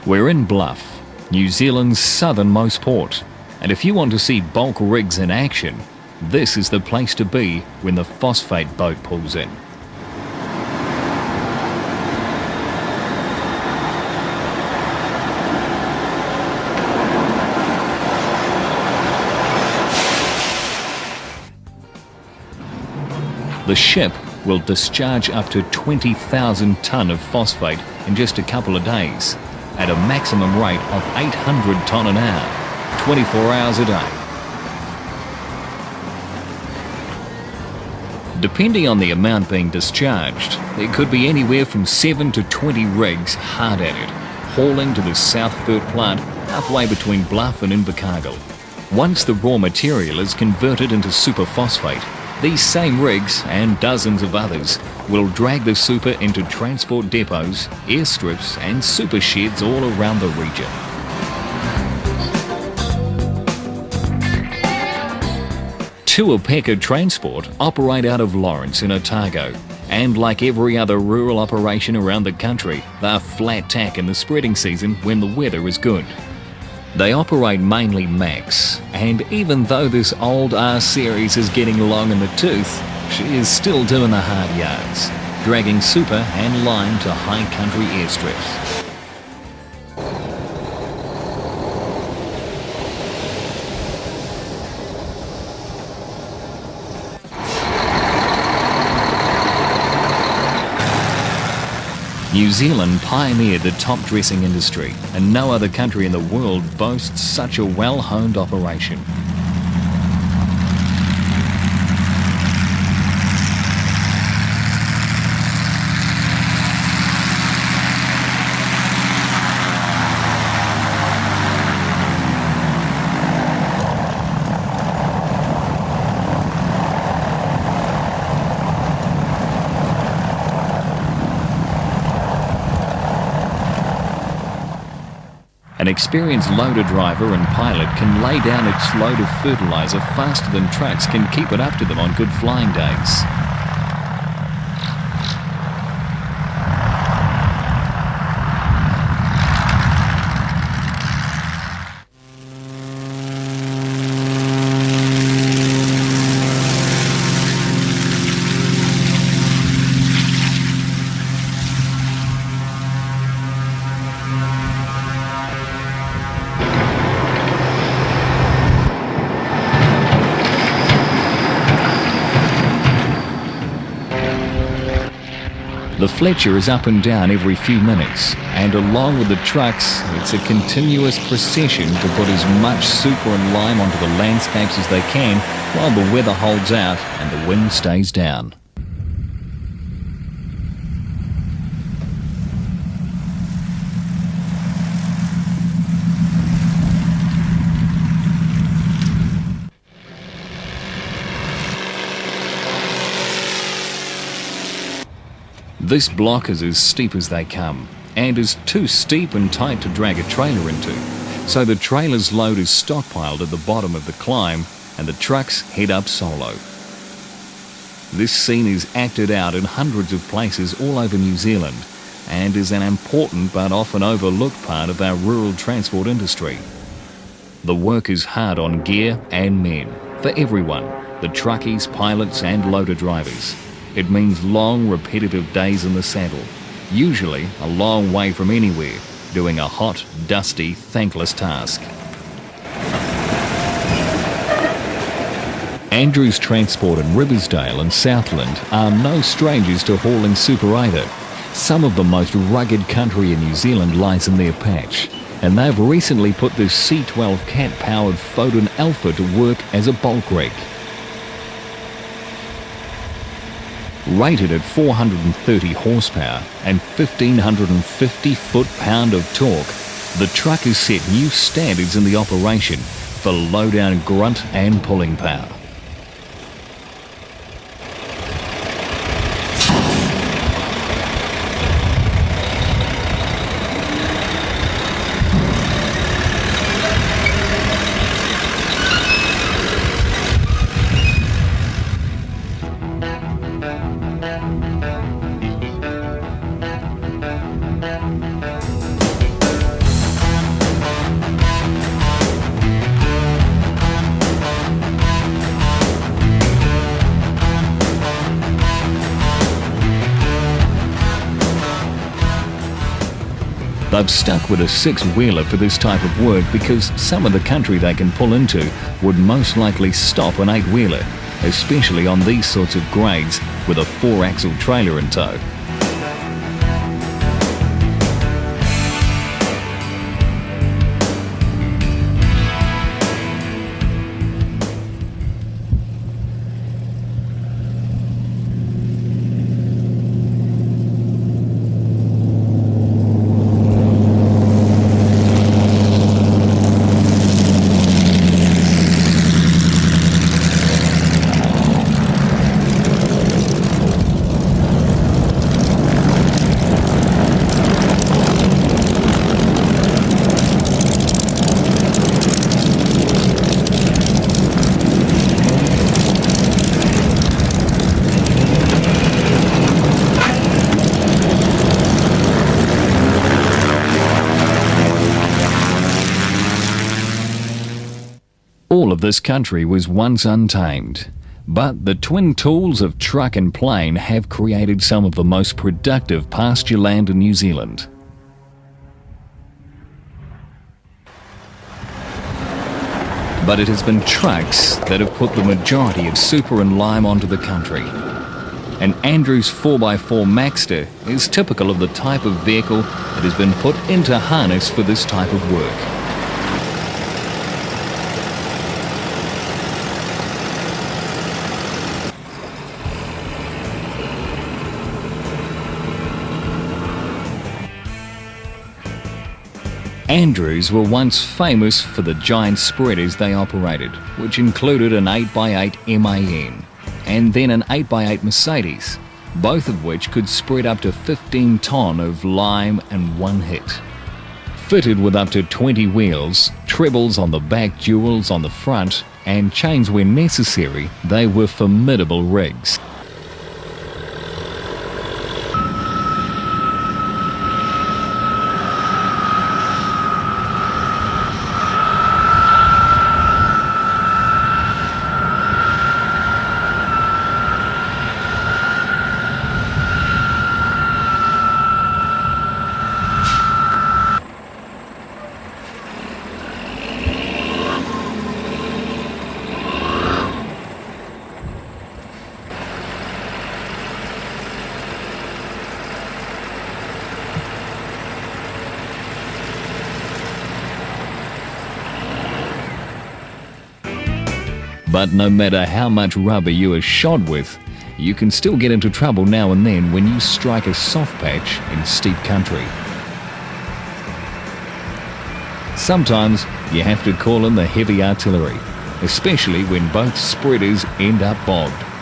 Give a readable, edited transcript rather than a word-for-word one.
We're in Bluff, New Zealand's southernmost port, and if you want to see bulk rigs in action, this is the place to be when the phosphate boat pulls in. The ship will discharge up to 20,000 tonne of phosphate in just a couple of days, at a maximum rate of 800 tonne an hour, 24 hours a day. Depending on the amount being discharged, there could be anywhere from 7 to 20 rigs hard at it, hauling to the South Fert plant halfway between Bluff and Invercargill. Once the raw material is converted into superphosphate, these same rigs, and dozens of others, will drag the super into transport depots, airstrips and super sheds all around the region. Tuapeka Transport operate out of Lawrence in Otago, and like every other rural operation around the country, they're flat tack in the spreading season when the weather is good. They operate mainly Max, and even though this old R-Series is getting long in the tooth, she is still doing the hard yards, dragging super and lime to high country airstrips. New Zealand pioneered the top dressing industry, and no other country in the world boasts such a well-honed operation. An experienced loader driver and pilot can lay down its load of fertiliser faster than trucks can keep it up to them on good flying days. The Fletcher is up and down every few minutes, and along with the trucks, it's a continuous procession to put as much super and lime onto the landscapes as they can while the weather holds out and the wind stays down. This block is as steep as they come, and is too steep and tight to drag a trailer into, so the trailer's load is stockpiled at the bottom of the climb, and the trucks head up solo. This scene is acted out in hundreds of places all over New Zealand, and is an important but often overlooked part of our rural transport industry. The work is hard on gear and men, for everyone, the truckies, pilots and loader drivers. It means long, repetitive days in the saddle, usually a long way from anywhere, doing a hot, dusty, thankless task. Andrews Transport in Riversdale and Southland are no strangers to hauling super either. Some of the most rugged country in New Zealand lies in their patch, and they've recently put this C12 cat-powered Foden Alpha to work as a bulk rig. Rated at 430 horsepower and 1,550 foot-pound of torque, the truck has set new standards in the operation for low-down grunt and pulling power. They've stuck with a six-wheeler for this type of work because some of the country they can pull into would most likely stop an eight-wheeler, especially on these sorts of grades with a four-axle trailer in tow. All of this country was once untamed, but the twin tools of truck and plane have created some of the most productive pasture land in New Zealand. But it has been trucks that have put the majority of super and lime onto the country. And Andrew's 4x4 Maxter is typical of the type of vehicle that has been put into harness for this type of work. Andrews were once famous for the giant spreaders they operated, which included an 8x8 MAN and then an 8x8 Mercedes, both of which could spread up to 15 tonne of lime in one hit. Fitted with up to 20 wheels, trebles on the back, duals on the front, and chains where necessary, they were formidable rigs. But no matter how much rubber you are shod with, you can still get into trouble now and then when you strike a soft patch in steep country. Sometimes you have to call in the heavy artillery, especially when both spreaders end up bogged.